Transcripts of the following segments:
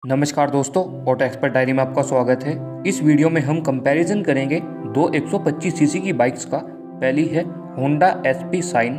नमस्कार दोस्तों, auto expert diary में आपका स्वागत है। इस वीडियो में हम कंपैरिजन करेंगे दो 125 सीसी की बाइक्स का। पहली है होंडा एसपी शाइन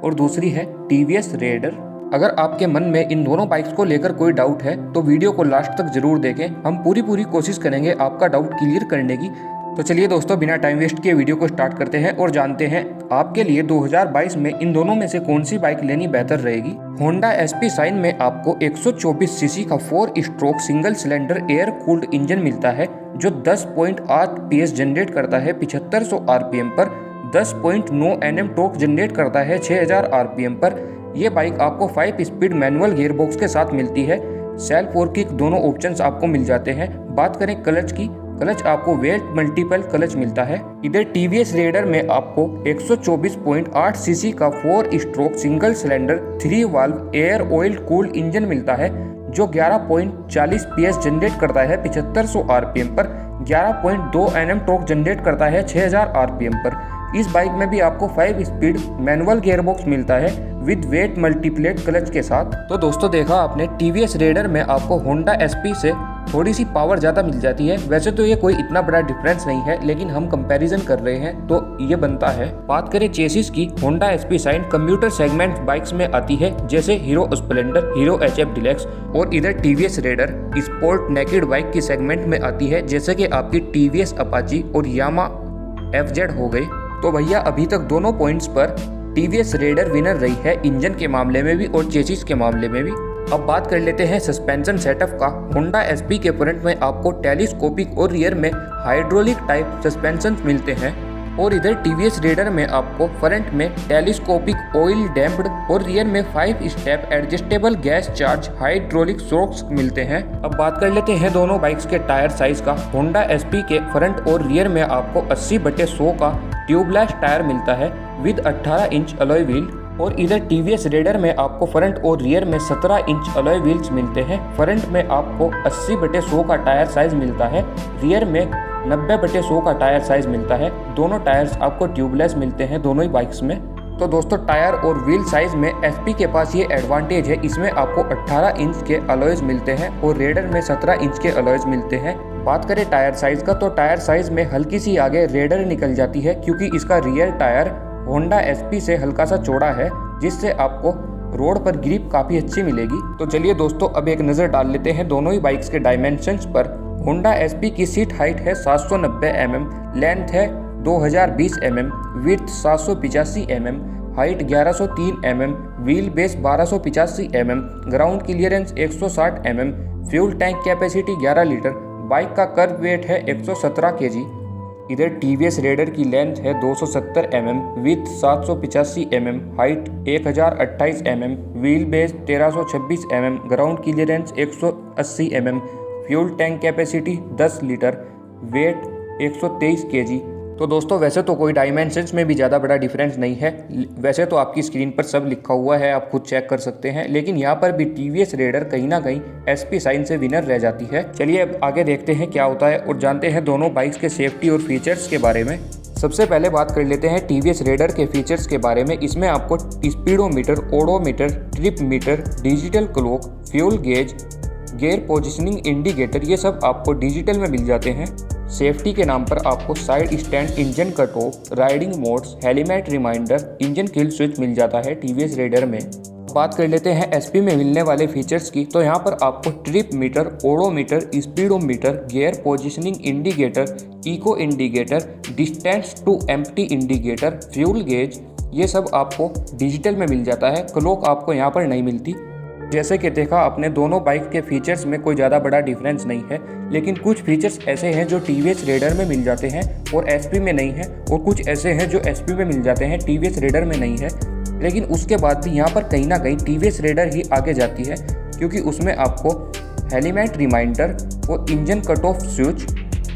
और दूसरी है टीवीएस रेडर। अगर आपके मन में इन दोनों बाइक्स को लेकर कोई डाउट है तो वीडियो को लास्ट तक जरूर देखें। हम पूरी कोशिश करेंगे आपका डाउट क्लियर करने की। तो चलिए दोस्तों, बिना टाइम वेस्ट किए वीडियो को स्टार्ट करते हैं और जानते हैं आपके लिए 2022 में इन दोनों में से कौन सी बाइक लेनी बेहतर रहेगी। होंडा एसपी शाइन में आपको 124 सीसी का 4 stroke single cylinder air cooled engine मिलता है जो 10.8 PS जनरेट करता है 7500 RPM पर, 10.9 Nm टॉर्क जनरेट करता है 6000 RPM पर। यह बाइक आपको 5 स्पीड मैनुअल गियरबॉक्स के साथ मिलती है। सेल्फ और किक दोनों ऑप्शंस आपको मिल जाते हैं। बात करें क्लच की, क्लच आपको वेट मल्टीपल क्लच मिलता है। इधर टीवीएस रेडर में आपको 124.8 सीसी का 4 stroke single cylinder 3 valve air oil cooled engine मिलता है जो 11.40 PS जनरेट करता है 7500 RPM पर, 11.2 Nm टॉर्क जनरेट करता है 6000 RPM पर। इस बाइक में भी आपको 5 स्पीड मैनुअल गियरबॉक्स मिलता है विद वेट मल्टीप्लेट क्लच के साथ। तो दोस्तों, देखा आपने, टीवीएस रेडर में आपको होंडा एसपी से थोड़ी सी पावर ज़्यादा मिल जाती है। वैसे तो ये कोई इतना बड़ा डिफरेंस नहीं है, लेकिन हम कंपैरिजन कर रहे हैं तो ये बनता है। बात करें चेसिस की, Honda SP shine computer segment bikes में आती है जैसे hero Splendor, hero HF deluxe, और इधर TVS raider sport naked bike की सेगमेंट में आती है जैसे कि आपकी टीवीएस अपाची और यामा एफजेड हो गई। तो भैया, अभी तक दोनों पॉइंट्स पर टीवीएस रेडर विनर रही है, इंजन के मामले में भी और चेसिस के मामले में भी। अब बात कर लेते हैं सस्पेंशन सेटअप का। होंडा एसपी के फ्रंट में आपको टेलीस्कोपिक और रियर में हाइड्रोलिक टाइप सस्पेंशन मिलते हैं, और इधर टीवीएस रेडर में आपको फ्रंट में टेलीस्कोपिक ऑयल डैम्प्ड और रियर में 5 step adjustable gas charge hydraulic shocks मिलते हैं। अब बात कर लेते हैं दोनों बाइक्स के टायर साइज का। होंडा एसपी के फ्रंट और रियर में आपको 80/100 का ट्यूबलेस टायर मिलता है विद 18 इंच अलॉय व्हील, और इधर टीवीएस रेडर में आपको फ्रंट और रियर में 17 इंच अलॉय व्हील्स मिलते हैं। फ्रंट में आपको 80/100 का टायर साइज मिलता है, रियर में 90/100 का टायर साइज मिलता है। दोनों टायर्स आपको ट्यूबलेस मिलते हैं दोनों ही बाइक्स में। तो दोस्तों, टायर और व्हील साइज में एसपी के पास ये एडवांटेज है, इसमें आपको 18 इंच के अलॉयज मिलते हैं और रेडर में 17 इंच के अलॉयज मिलते हैं। बात करें टायर साइज का, तो टायर साइज में हल्की सी आगे रेडर निकल जाती है क्योंकि इसका रियर टायर होंडा एसपी से हल्का सा चौड़ा है, जिससे आपको रोड पर ग्रिप काफ़ी अच्छी मिलेगी। तो चलिए दोस्तों, अब एक नज़र डाल लेते हैं दोनों ही बाइक्स के डायमेंशंस पर। होंडा एसपी की सीट हाइट है 790 mm, लेंथ है 2020 mm, width 785 mm, height 1103 mm, wheel base 1285 mm, ground clearance 160 mm, fuel tank capacity 11 litre, bike का कर्व वेट है 117 kg। इधर टीवीएस रेडर की लेंथ है 270 mm, width 785 mm, height 1028 mm, wheel base 1326 mm, ground clearance 180 mm, fuel tank capacity 10 litre, weight 123 kg। तो दोस्तों, वैसे तो कोई डायमेंशंस में भी ज़्यादा बड़ा डिफरेंस नहीं है। वैसे तो आपकी स्क्रीन पर सब लिखा हुआ है, आप खुद चेक कर सकते हैं, लेकिन यहाँ पर भी टीवीएस रेडर कहीं ना कहीं एसपी शाइन से विनर रह जाती है। चलिए अब आगे देखते हैं क्या होता है और जानते हैं दोनों बाइक्स के सेफ्टी और फीचर्स के बारे में। सबसे पहले बात कर लेते हैं टीवीएस रेडर के फीचर्स के बारे में। इसमें आपको speedometer, odometer, trip meter, digital clock, fuel gauge, gear positioning indicator, ये सब आपको डिजिटल में मिल जाते हैं। सेफ्टी के नाम पर आपको side stand, engine cut off, riding modes, helmet reminder, engine kill switch मिल जाता है टीवीएस रेडर में। बात कर लेते हैं एसपी में मिलने वाले फीचर्स की, तो यहाँ पर आपको trip meter, odometer, speedometer, gear positioning indicator, eco indicator, distance to empty indicator, fuel gauge, ये सब आपको डिजिटल में मिल जाता है। क्लॉक आपको यहाँ पर नहीं मिलती। जैसे कि देखा आपने, दोनों बाइक के फीचर्स में कोई ज़्यादा बड़ा डिफरेंस नहीं है, लेकिन कुछ फीचर्स ऐसे हैं जो टीवीएस रेडर में मिल जाते हैं और एसपी में नहीं है, और कुछ ऐसे हैं जो एसपी में मिल जाते हैं, टीवीएस रेडर में नहीं है। लेकिन उसके बाद भी यहाँ पर कहीं ना कहीं टीवीएस रेडर ही आगे जाती है, क्योंकि उसमें आपको हेलमेट रिमाइंडर और engine cut off switch,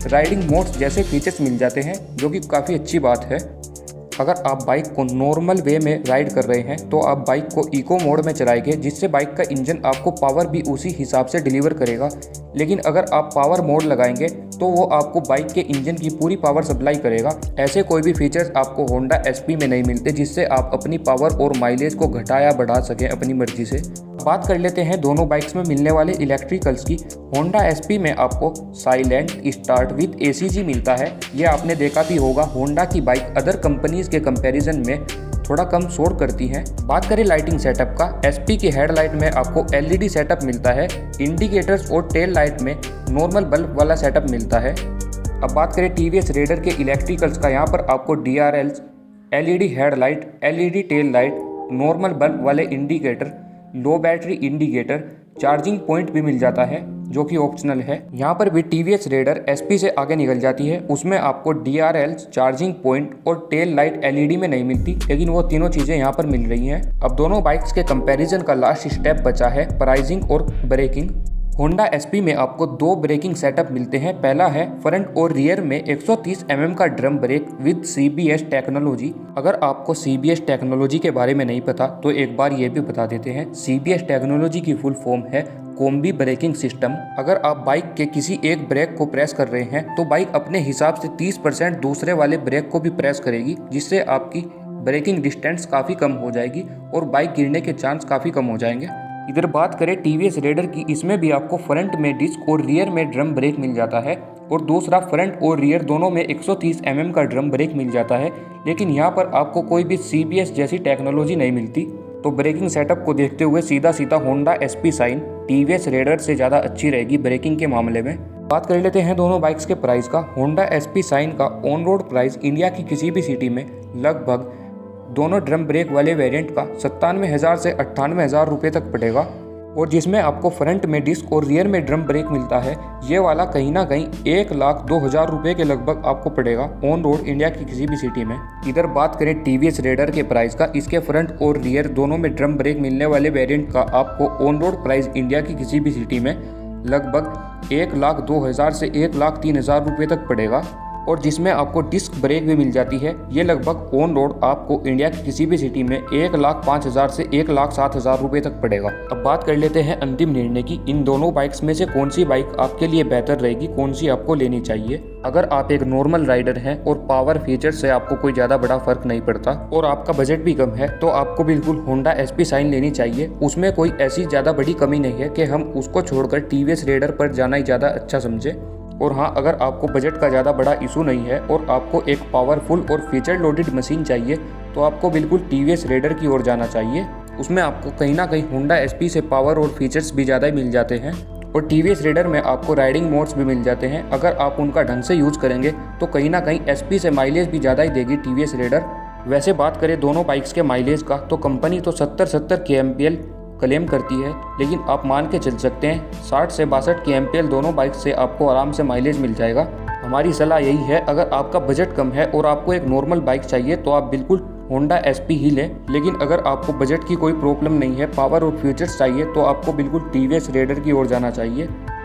riding modes जैसे फीचर्स मिल जाते हैं, जो कि काफ़ी अच्छी बात है। अगर आप बाइक को नॉर्मल वे में राइड कर रहे हैं तो आप बाइक को इको मोड में चलाएंगे, जिससे बाइक का इंजन आपको पावर भी उसी हिसाब से डिलीवर करेगा। लेकिन अगर आप पावर मोड लगाएंगे तो वो आपको बाइक के इंजन की पूरी पावर सप्लाई करेगा। ऐसे कोई भी फीचर्स आपको होंडा एसपी में नहीं मिलते जिससे आप अपनी पावर और माइलेज को घटाया बढ़ा सकें अपनी मर्जी से। बात कर लेते हैं दोनों बाइक्स में मिलने वाले इलेक्ट्रिकल्स की। होंडा एसपी में आपको साइलेंट स्टार्ट विद एसीजी मिलता है। ये आपने देखा भी होगा, होंडा की बाइक अदर कंपनीज के कंपैरिजन में थोड़ा कम शोर करती हैं। बात करें लाइटिंग सेटअप का, एसपी की हेडलाइट में आपको एलईडी सेटअप मिलता है। इंडिकेटर्स और टेल लाइट में नॉर्मल बल्ब वाला सेटअप मिलता है। अब बात करें टीवीएस रेडर के इलेक्ट्रिकल्स का, यहाँ पर आपको DRLs, LED headlight, LED tail light, normal bulb वाले इंडिकेटर, लो बैटरी इंडिकेटर, चार्जिंग पॉइंट भी मिल जाता है जो कि ऑप्शनल है। यहाँ पर भी टीवीएस रेडर एसपी से आगे निकल जाती है। उसमें आपको डीआरएल्स, चार्जिंग पॉइंट और टेल लाइट एलईडी में नहीं मिलती, लेकिन वो तीनों चीज़ें यहाँ पर मिल रही हैं। अब दोनों बाइक्स के कंपैरिजन का लास्ट स्टेप बचा है प्राइसिंग और ब्रेकिंग। होंडा एसपी में आपको दो ब्रेकिंग सेटअप मिलते हैं। पहला है फ्रंट और रियर में 130 mm का drum brake with CBS technology. अगर आपको सीबीएस टेक्नोलॉजी के बारे में नहीं पता तो एक बार ये भी बता देते हैं। सीबीएस टेक्नोलॉजी की फुल फॉर्म है कॉम्बी ब्रेकिंग सिस्टम। अगर आप बाइक के किसी एक ब्रेक को प्रेस कर रहे हैं तो बाइक अपने हिसाब से 30% दूसरे वाले ब्रेक को भी प्रेस करेगी, जिससे आपकी ब्रेकिंग डिस्टेंस काफ़ी कम हो जाएगी और बाइक गिरने के चांस काफ़ी कम हो जाएंगे। इधर बात करें टीवीएस रेडर की, इसमें भी आपको फ्रंट में डिस्क और रियर में ड्रम ब्रेक मिल जाता है और दूसरा फ्रंट और रियर दोनों में 130 mm का ड्रम ब्रेक मिल जाता है। लेकिन यहाँ पर आपको कोई भी सीबीएस जैसी टेक्नोलॉजी नहीं मिलती। तो ब्रेकिंग सेटअप को देखते हुए सीधा सीधा Honda SP Shine TVS Raider से ज़्यादा अच्छी रहेगी ब्रेकिंग के मामले में। बात कर लेते हैं दोनों बाइक्स के प्राइस का। होंडा एसपी साइन का ऑन रोड प्राइस इंडिया की किसी भी सिटी में लगभग दोनों ड्रम ब्रेक वाले वेरिएंट का 97,000 से 98,000 रुपये तक पड़ेगा, और जिसमें आपको फ्रंट में डिस्क और रियर में ड्रम ब्रेक मिलता है। ये वाला कहीं ना कहीं 1,02,000 रुपये के लगभग आपको पड़ेगा ऑन रोड इंडिया की किसी भी सिटी में। इधर बात करें टीवीएस रेडर के प्राइस का, इसके फ्रंट और रियर दोनों में ड्रम ब्रेक मिलने वाले वेरिएंट का आपको ऑन रोड प्राइस इंडिया की किसी भी सिटी में लगभग 1,02,000 से 1,03,000 रुपये तक पड़ेगा, और जिसमें आपको डिस्क ब्रेक भी मिल जाती है। ये लगभग ऑन रोड आपको इंडिया की किसी भी सिटी में 1,05,000 से 1,07,000 रुपये तक पड़ेगा। अब बात कर लेते हैं अंतिम निर्णय की, इन दोनों बाइक्स में से कौन सी बाइक आपके लिए बेहतर रहेगी, कौन सी आपको लेनी चाहिए। अगर आप एक नॉर्मल राइडर हैं और पावर फीचर से आपको कोई ज़्यादा बड़ा फर्क नहीं पड़ता और आपका बजट भी कम है, तो आपको बिल्कुल होंडा एसपी साइन लेनी चाहिए। उसमें कोई ऐसी ज़्यादा बड़ी कमी नहीं है कि हम उसको छोड़कर टीवीएस रेडर पर जाना ही ज़्यादा अच्छा समझे। और हाँ, अगर आपको बजट का ज़्यादा बड़ा इशू नहीं है और आपको एक पावरफुल और फीचर लोडेड मशीन चाहिए, तो आपको बिल्कुल टीवीएस रेडर की ओर जाना चाहिए। उसमें आपको कहीं ना कहीं होंडा एसपी से पावर और फीचर्स भी ज़्यादा मिल जाते हैं, और टीवीएस रेडर में आपको राइडिंग मोड्स भी मिल जाते हैं। अगर आप उनका ढंग से यूज़ करेंगे तो कहीं ना कहीं एसपी से माइलेज भी ज़्यादा ही देगी टीवीएस रेडर। वैसे बात करें दोनों बाइक्स के माइलेज का, तो कंपनी तो 70 kmpl क्लेम करती है, लेकिन आप मान के चल सकते हैं 60 से 62 kmpl दोनों बाइक से आपको आराम से माइलेज मिल जाएगा। हमारी सलाह यही है, अगर आपका बजट कम है और आपको एक नॉर्मल बाइक चाहिए तो आप बिल्कुल होंडा एसपी ही लें। लेकिन अगर आपको बजट की कोई प्रॉब्लम नहीं है, पावर और फीचर्स चाहिए, तो आपको बिल्कुल टीवीएस रेडर की ओर जाना चाहिए।